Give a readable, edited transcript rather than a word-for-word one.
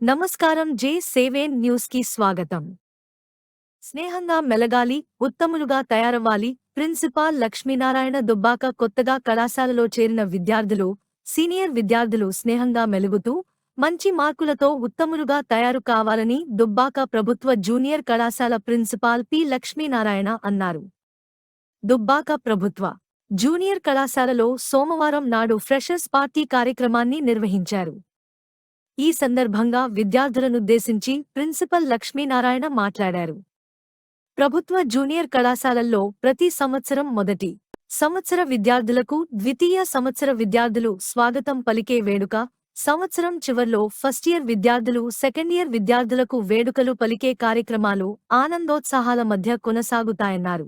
నమస్కారం. J7 news కి స్వాగతం. స్నేహంగా మెలగాలి, ఉత్తములుగా తయారవ్వాలి. ప్రిన్సిపాల్ లక్ష్మీనారాయణ దుబ్బాక. కొత్తగా కళాశాలలో చేరిన విద్యార్థులు, సీనియర్ విద్యార్థులు స్నేహంగా మెలుగుతూ మంచి మార్కులతో ఉత్తములుగా తయారు కావాలని దుబ్బాక ప్రభుత్వ జూనియర్ కళాశాల ప్రిన్సిపాల్ పి లక్ష్మీనారాయణ అన్నారు. దుబ్బాక ప్రభుత్వ జూనియర్ కళాశాలలో సోమవారం నాడు ఫ్రెషర్స్ పార్టీ కార్యక్రమాన్ని నిర్వహించారు. ఈ సందర్భంగా విద్యార్థులనుద్దేశించి ప్రిన్సిపల్ లక్ష్మీనారాయణ మాట్లాడారు. ప్రభుత్వ జూనియర్ కళాశాలల్లో ప్రతి సంవత్సరం మొదటి సంవత్సర విద్యార్థులకు, ద్వితీయ సంవత్సర విద్యార్థులు స్వాగతం పలికే వేడుక, సంవత్సరం చివర్లో ఫస్ట్ ఇయర్ విద్యార్థులు, సెకండ్ ఇయర్ విద్యార్థులకు వేడుకలు పలికే కార్యక్రమాలు ఆనందోత్సాహాల మధ్య కొనసాగుతాయన్నారు.